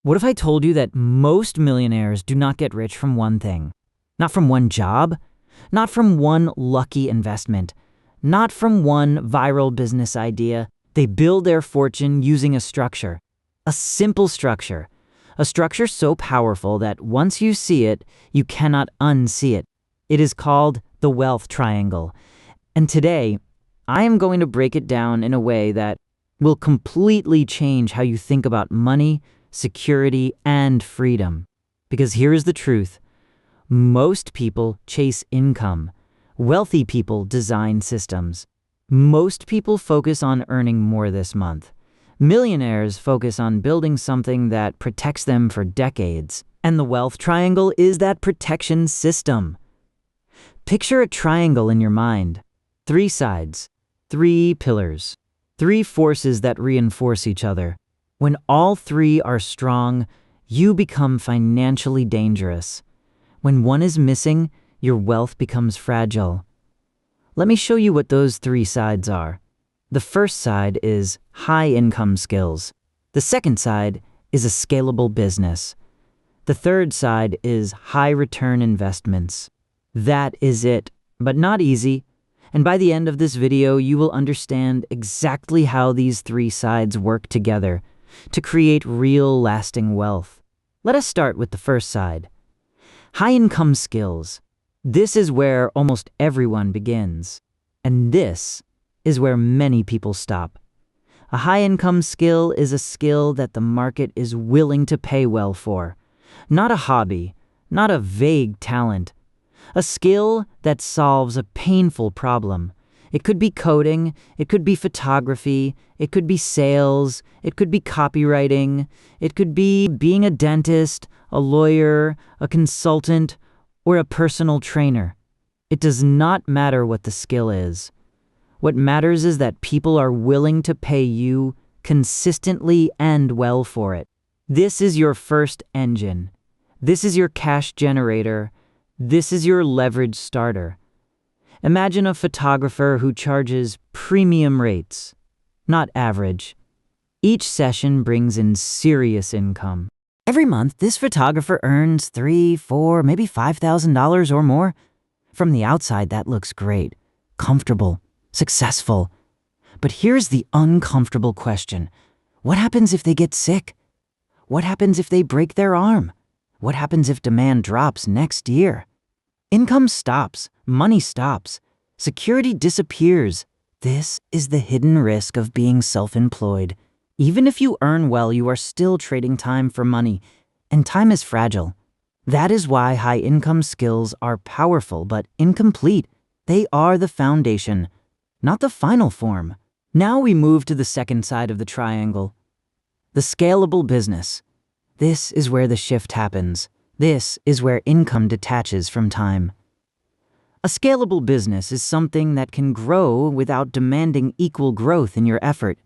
What if I told you that most millionaires do not get rich from one thing? Not from one job, not from one lucky investment, not from one viral business idea. They build their fortune using a structure, a simple structure, a structure so powerful that once you see it, you cannot unsee it. It is called the wealth triangle. And today, I am going to break it down in a way that will completely change how you think about money, security, and freedom. Because here is the truth. Most people chase income. Wealthy people design systems. Most people focus on earning more this month. Millionaires focus on building something that protects them for decades. And the wealth triangle is that protection system. Picture a triangle in your mind. 3 sides, 3 pillars, 3 forces that reinforce each other. When all 3 are strong, you become financially dangerous. When one is missing, your wealth becomes fragile. Let me show you what those 3 sides are. The first side is high income skills. The second side is a scalable business. The third side is high return investments. That is it, but not easy. And by the end of this video, you will understand exactly how these 3 sides work together to create real lasting wealth. Let us start with the first side. High income skills. This is where almost everyone begins. And this is where many people stop. A high income skill is a skill that the market is willing to pay well for. Not a hobby, not a vague talent. A skill that solves a painful problem. It could be coding, it could be photography, it could be sales, it could be copywriting, it could be being a dentist, a lawyer, a consultant, or a personal trainer. It does not matter what the skill is. What matters is that people are willing to pay you consistently and well for it. This is your first engine. This is your cash generator. This is your leverage starter. Imagine a photographer who charges premium rates, not average. Each session brings in serious income. Every month, this photographer earns $3,000, $4,000, maybe $5,000 or more. From the outside, that looks great, comfortable, successful. But here's the uncomfortable question. What happens if they get sick? What happens if they break their arm? What happens if demand drops next year? Income stops, money stops, security disappears. This is the hidden risk of being self-employed. Even if you earn well, you are still trading time for money, and time is fragile. That is why high-income skills are powerful but incomplete. They are the foundation, not the final form. Now we move to the second side of the triangle, the scalable business. This is where the shift happens. This is where income detaches from time. A scalable business is something that can grow without demanding equal growth in your effort.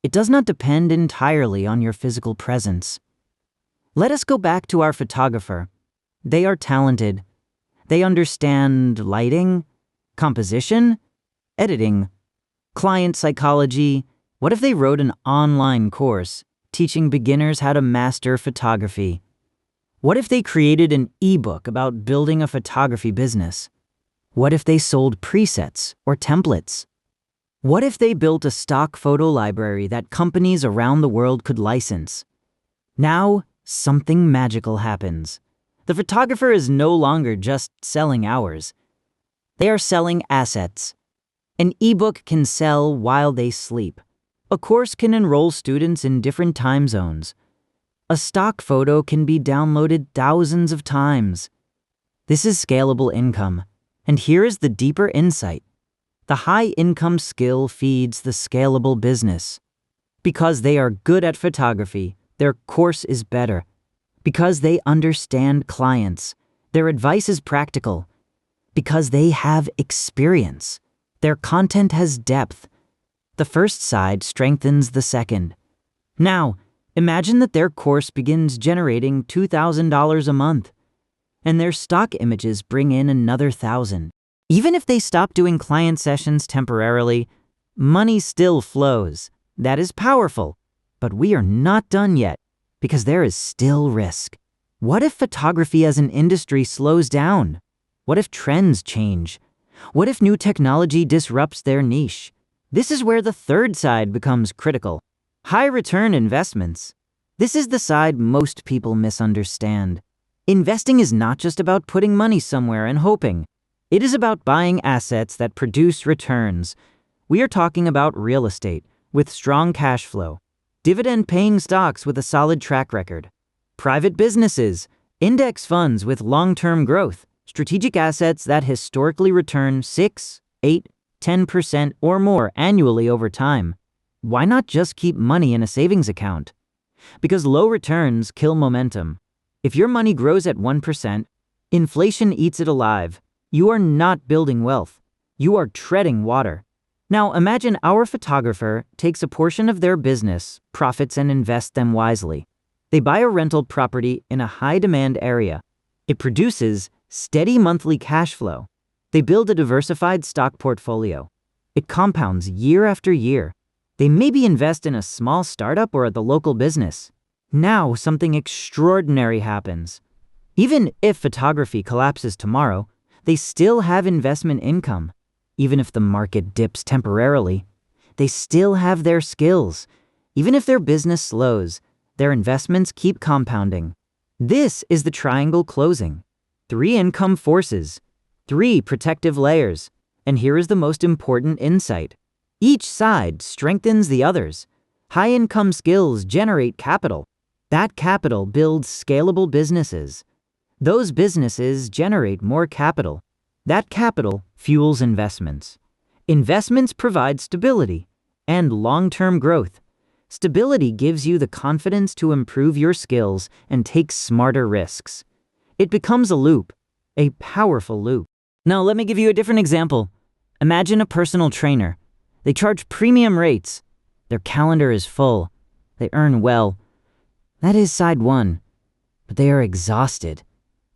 It does not depend entirely on your physical presence. Let us go back to our photographer. They are talented. They understand lighting, composition, editing, client psychology. What if they wrote an online course teaching beginners how to master photography? What if they created an ebook about building a photography business? What if they sold presets or templates? What if they built a stock photo library that companies around the world could license? Now, something magical happens. The photographer is no longer just selling hours. They are selling assets. An ebook can sell while they sleep. A course can enroll students in different time zones. A stock photo can be downloaded thousands of times. This is scalable income. And here is the deeper insight. The high-income skill feeds the scalable business. Because they are good at photography, their course is better. Because they understand clients, their advice is practical. Because they have experience, their content has depth. The first side strengthens the second. Now, imagine that their course begins generating $2,000 a month, and their stock images bring in another $1,000. Even if they stop doing client sessions temporarily, money still flows. That is powerful. But we are not done yet. Because there is still risk. What if photography as an industry slows down? What if trends change? What if new technology disrupts their niche? This is where the third side becomes critical. High return investments. This is the side most people misunderstand. Investing is not just about putting money somewhere and hoping. It is about buying assets that produce returns. We are talking about real estate with strong cash flow, dividend-paying stocks with a solid track record, private businesses, index funds with long-term growth, strategic assets that historically return 6, 8, 10% or more annually over time. Why not just keep money in a savings account? Because low returns kill momentum. If your money grows at 1%, inflation eats it alive. You are not building wealth. You are treading water. Now imagine our photographer takes a portion of their business, profits, and invests them wisely. They buy a rental property in a high-demand area. It produces steady monthly cash flow. They build a diversified stock portfolio. It compounds year after year. They maybe invest in a small startup or the local business. Now something extraordinary happens. Even if photography collapses tomorrow, they still have investment income. Even if the market dips temporarily, they still have their skills. Even if their business slows, their investments keep compounding. This is the triangle closing. 3 income forces, 3 protective layers. And here is the most important insight. Each side strengthens the others. High-income skills generate capital. That capital builds scalable businesses. Those businesses generate more capital. That capital fuels investments. Investments provide stability and long-term growth. Stability gives you the confidence to improve your skills and take smarter risks. It becomes a loop, a powerful loop. Now let me give you a different example. Imagine a personal trainer. They charge premium rates. Their calendar is full. They earn well. That is side 1. But they are exhausted.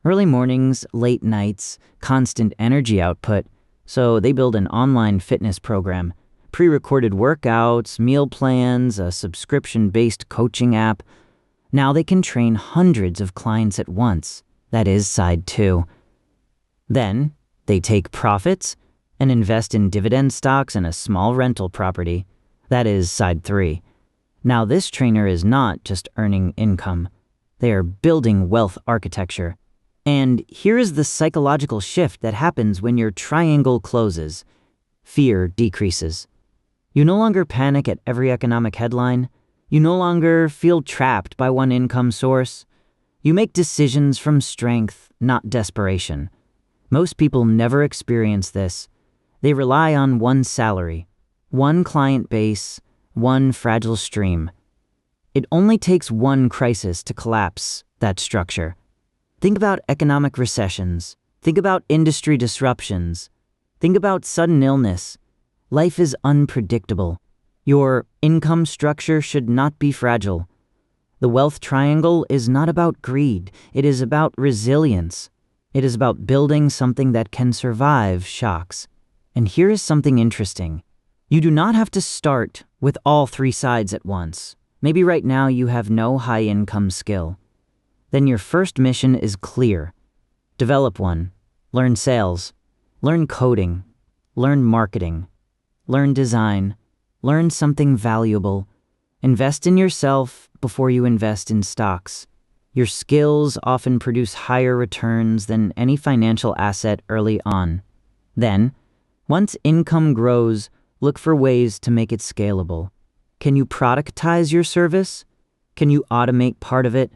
Early mornings, late nights, constant energy output. So they build an online fitness program, pre-recorded workouts, meal plans, a subscription-based coaching app. Now they can train hundreds of clients at once. That is side 2. Then they take profits and invest in dividend stocks and a small rental property. That is side 3. Now this trainer is not just earning income. They are building wealth architecture. And here is the psychological shift that happens when your triangle closes. Fear decreases. You no longer panic at every economic headline. You no longer feel trapped by one income source. You make decisions from strength, not desperation. Most people never experience this. They rely on one salary, one client base, one fragile stream. It only takes one crisis to collapse that structure. Think about economic recessions. Think about industry disruptions. Think about sudden illness. Life is unpredictable. Your income structure should not be fragile. The wealth triangle is not about greed. It is about resilience. It is about building something that can survive shocks. And here is something interesting. You do not have to start with all 3 sides at once. Maybe right now you have no high-income skill. Then your first mission is clear. Develop one. Learn sales. Learn coding. Learn marketing. Learn design. Learn something valuable. Invest in yourself before you invest in stocks. Your skills often produce higher returns than any financial asset early on. Then, once income grows, look for ways to make it scalable. Can you productize your service? Can you automate part of it?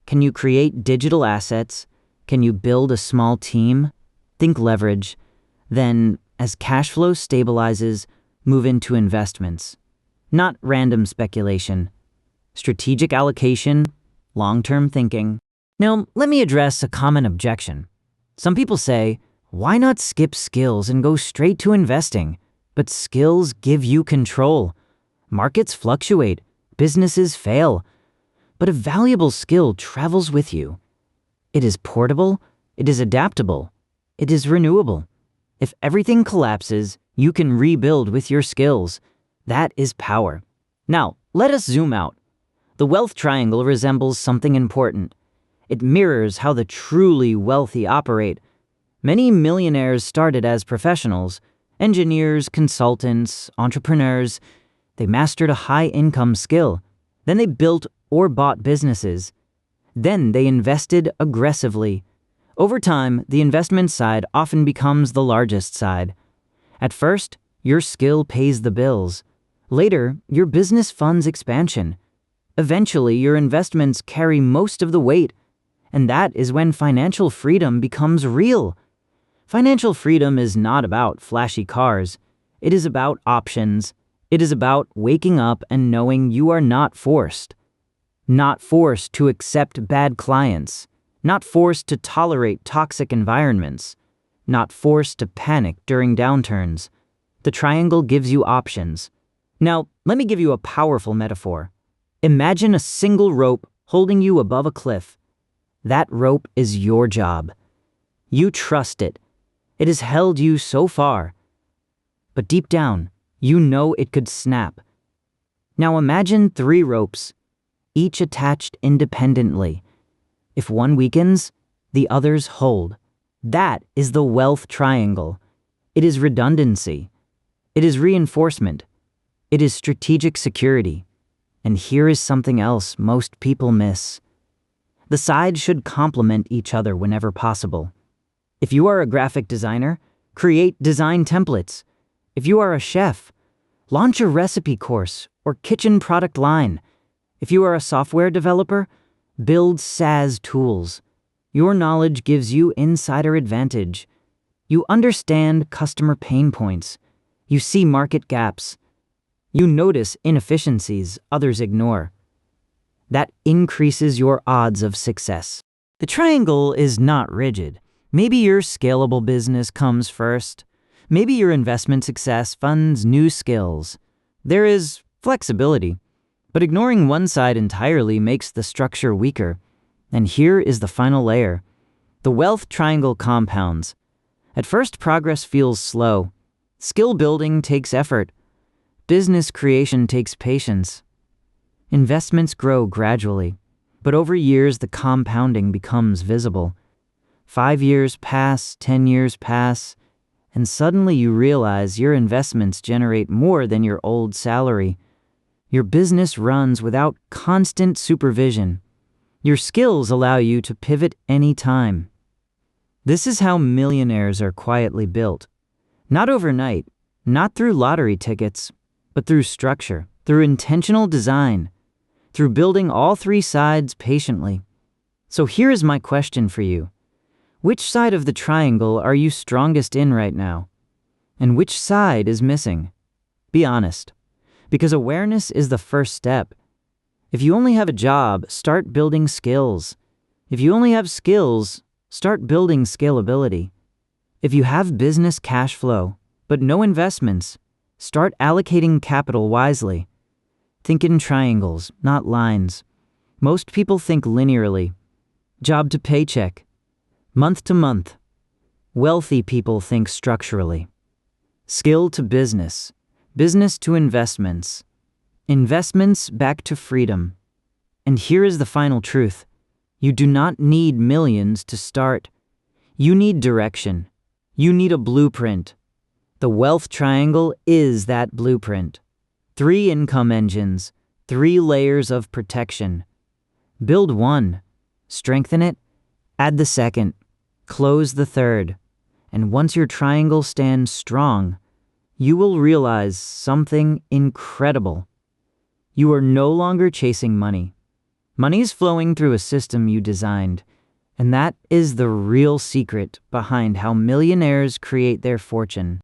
Can you create digital assets? Can you build a small team? Think leverage. Then, as cash flow stabilizes, move into investments. Not random speculation. Strategic allocation, long-term thinking. Now, let me address a common objection. Some people say, why not skip skills and go straight to investing? But skills give you control. Markets fluctuate. Businesses fail. But a valuable skill travels with you. It is portable. It is adaptable. It is renewable. If everything collapses, you can rebuild with your skills. That is power. Now, let us zoom out. The wealth triangle resembles something important. It mirrors how the truly wealthy operate. Many millionaires started as professionals, engineers, consultants, entrepreneurs. They mastered a high-income skill. Then they built or bought businesses. Then they invested aggressively. Over time, the investment side often becomes the largest side. At first, your skill pays the bills. Later, your business funds expansion. Eventually, your investments carry most of the weight, and that is when financial freedom becomes real. Financial freedom is not about flashy cars. It is about options. It is about waking up and knowing you are not forced. Not forced to accept bad clients. Not forced to tolerate toxic environments. Not forced to panic during downturns. The triangle gives you options. Now, let me give you a powerful metaphor. Imagine a single rope holding you above a cliff. That rope is your job. You trust it. It has held you so far. But deep down, you know it could snap. Now imagine 3 ropes, each attached independently. If one weakens, the others hold. That is the wealth triangle. It is redundancy. It is reinforcement. It is strategic security. And here is something else most people miss. The sides should complement each other whenever possible. If you are a graphic designer, create design templates. If you are a chef, launch a recipe course or kitchen product line. If you are a software developer, build SaaS tools. Your knowledge gives you insider advantage. You understand customer pain points. You see market gaps. You notice inefficiencies others ignore. That increases your odds of success. The triangle is not rigid. Maybe your scalable business comes first. Maybe your investment success funds new skills. There is flexibility, but ignoring one side entirely makes the structure weaker. And here is the final layer. The wealth triangle compounds. At first, progress feels slow. Skill building takes effort. Business creation takes patience. Investments grow gradually, but over years the compounding becomes visible. 5 years pass, 10 years pass, and suddenly you realize your investments generate more than your old salary. Your business runs without constant supervision. Your skills allow you to pivot anytime. This is how millionaires are quietly built. Not overnight, not through lottery tickets, but through structure, through intentional design, through building all 3 sides patiently. So here is my question for you. Which side of the triangle are you strongest in right now? And which side is missing? Be honest, because awareness is the first step. If you only have a job, start building skills. If you only have skills, start building scalability. If you have business cash flow, but no investments, start allocating capital wisely. Think in triangles, not lines. Most people think linearly. Job to paycheck. Month to month. Wealthy people think structurally. Skill to business. Business to investments. Investments back to freedom. And here is the final truth. You do not need millions to start. You need direction. You need a blueprint. The wealth triangle is that blueprint. 3 income engines, 3 layers of protection. Build one, strengthen it, add the second, close the third. And once your triangle stands strong, you will realize something incredible. You are no longer chasing money. Money is flowing through a system you designed, and that is the real secret behind how millionaires create their fortune.